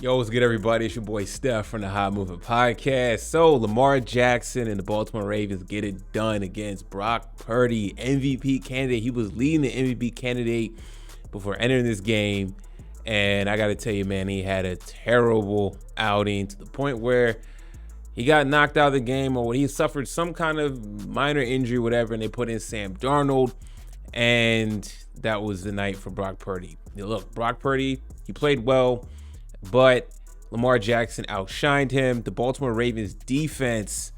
Yo, what's good, everybody? It's your boy Steph from the High Moving Podcast. So, Lamar Jackson and the Baltimore Ravens get it done against Brock Purdy, MVP candidate. He was leading the MVP candidate before entering this game. And I got to tell you, man, he had a terrible outing to the point where he got knocked out of the game, or he suffered some kind of minor injury, whatever, and they put in Sam Darnold. And that was the night for Brock Purdy. Now, look, Brock Purdy, he played well, but Lamar Jackson outshined him. The Baltimore Ravens defense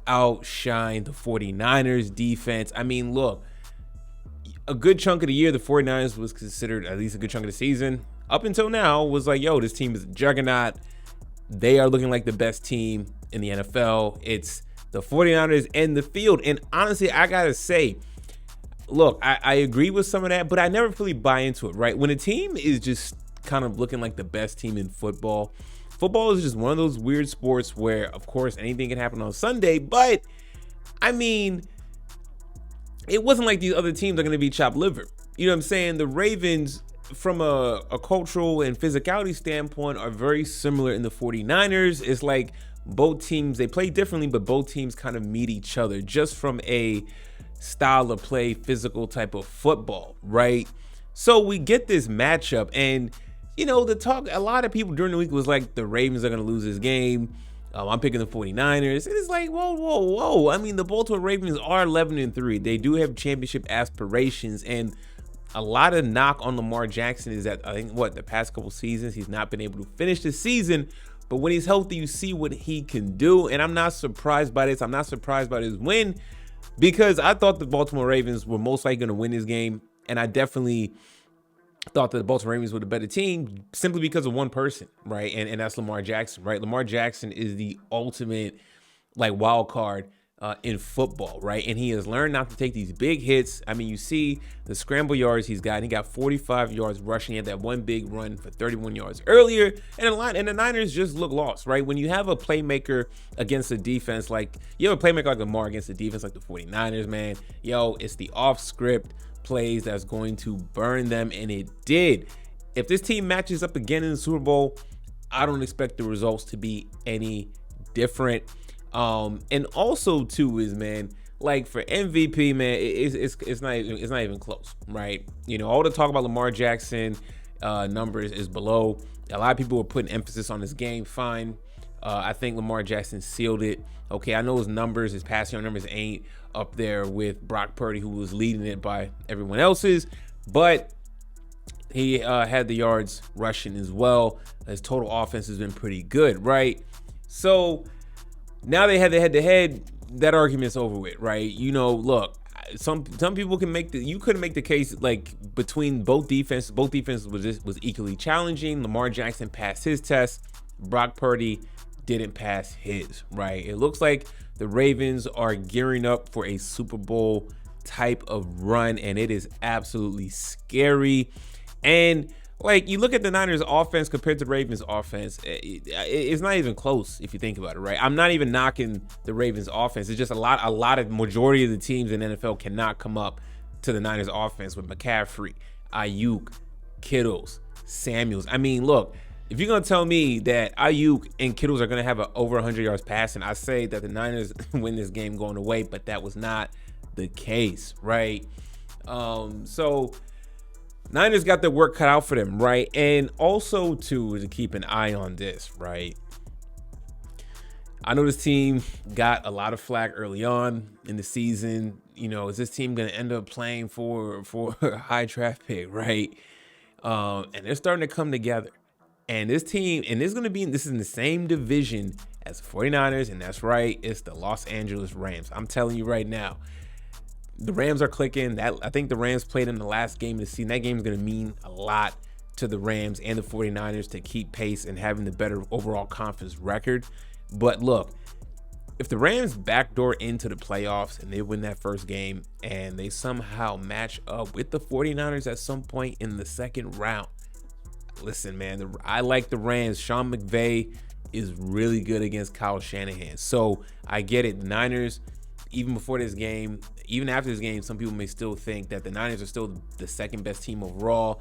outshined the 49ers defense. I mean, look, a good chunk of the year, the 49ers was considered, at least a good chunk of the season, up until now, was like, yo, this team is a juggernaut. They are looking like the best team in the NFL. It's the 49ers in the field. And honestly, I got to say, look, I agree with some of that, but I never really buy into it, right? When a team is just kind of looking like the best team in football is just one of those weird sports where, of course, anything can happen on Sunday. But, I mean, it wasn't like these other teams are going to be chopped liver. You know what I'm saying? The Ravens, from a cultural and physicality standpoint, are very similar in the 49ers. It's like both teams, they play differently, but both teams kind of meet each other just from a style of play, physical type of football, right? So we get this matchup, and you know, the talk, a lot of people during the week was like, the Ravens are going to lose this game. I'm picking the 49ers. And it's like, whoa. I mean, the Baltimore Ravens are 11-3. They do have championship aspirations. And a lot of knock on Lamar Jackson is that, I think, the past couple seasons, he's not been able to finish the season. But when he's healthy, you see what he can do. And I'm not surprised by this. I'm not surprised by his win, because I thought the Baltimore Ravens were most likely going to win this game. And I definitely thought that the Baltimore Ravens were the better team simply because of one person, right? And that's Lamar Jackson, right? Lamar Jackson is the ultimate wild card in football, right? And he has learned not to take these big hits. I mean, you see the scramble yards he's got. He got 45 yards rushing. He had that one big run for 31 yards earlier. And the Niners just look lost, right? When you have a playmaker against a defense, you have a playmaker like Lamar against a defense like the 49ers, man, it's the off script plays that's going to burn them, and it did. If this team matches up again in the Super Bowl, I don't expect the results to be any different. And also too is, man, for MVP, man, it's not even close, right? You know, all the talk about Lamar Jackson numbers is below. A lot of people were putting emphasis on this game. Fine. I think Lamar Jackson sealed it. Okay, I know his numbers, his passing numbers ain't up there with Brock Purdy, who was leading it by everyone else's, but he had the yards rushing as well. His total offense has been pretty good, right? So now they had the head-to-head. That argument's over with, right? You know, look, some people can make you couldn't make the case between both defenses. Both defenses was equally challenging. Lamar Jackson passed his test. Brock Purdy didn't pass his, right? It looks like the Ravens are gearing up for a Super Bowl type of run, and it is absolutely scary. And you look at the Niners offense compared to the Ravens offense, it's not even close if you think about it, right? I'm not even knocking the Ravens offense. It's just majority of the teams in the NFL cannot come up to the Niners offense with McCaffrey, Ayuk, Kittles, Samuels. I mean, look, if you're going to tell me that Ayuk and Kittles are going to have over 100 yards passing, I say that the Niners win this game going away, but that was not the case, right? So Niners got their work cut out for them, right? And also, too, to keep an eye on this, right? I know this team got a lot of flack early on in the season. You know, is this team going to end up playing for a high draft pick, right? And they're starting to come together. And this team, and this is in the same division as the 49ers, and that's right, it's the Los Angeles Rams. I'm telling you right now, the Rams are clicking. I think the Rams played in the last game of the season. That game is going to mean a lot to the Rams and the 49ers to keep pace and having the better overall conference record. But look, if the Rams backdoor into the playoffs and they win that first game and they somehow match up with the 49ers at some point in the second round, listen, man, I like the Rams. Sean McVay is really good against Kyle Shanahan. So I get it. The Niners, even before this game, even after this game, some people may still think that the Niners are still the second best team overall.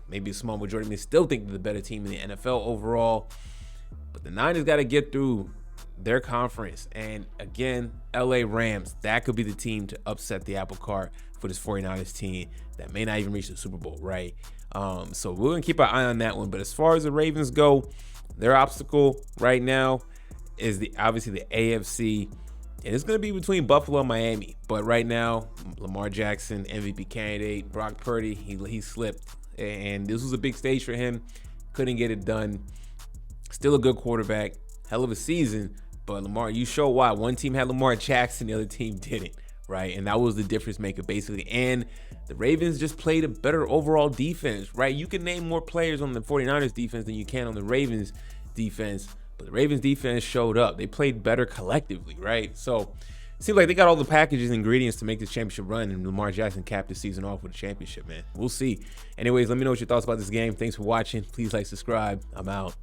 maybe a small majority may still think they're the better team in the NFL overall. But the Niners got to get through their conference. And again, LA Rams, that could be the team to upset the apple cart for this 49ers team that may not even reach the Super Bowl, right? So we're going to keep our eye on that one. But as far as the Ravens go, their obstacle right now is obviously the AFC. And it's going to be between Buffalo and Miami. But right now, Lamar Jackson, MVP candidate, Brock Purdy, he slipped. And this was a big stage for him. Couldn't get it done. Still a good quarterback. Hell of a season. But Lamar, you show why. One team had Lamar Jackson, the other team didn't, right? And that was the difference maker, basically. And the Ravens just played a better overall defense, right? You can name more players on the 49ers defense than you can on the Ravens defense. But the Ravens defense showed up. They played better collectively, right? So it seems like they got all the packages and ingredients to make this championship run, and Lamar Jackson capped the season off with a championship, man. We'll see. Anyways, let me know what your thoughts about this game. Thanks for watching. Please like, subscribe. I'm out.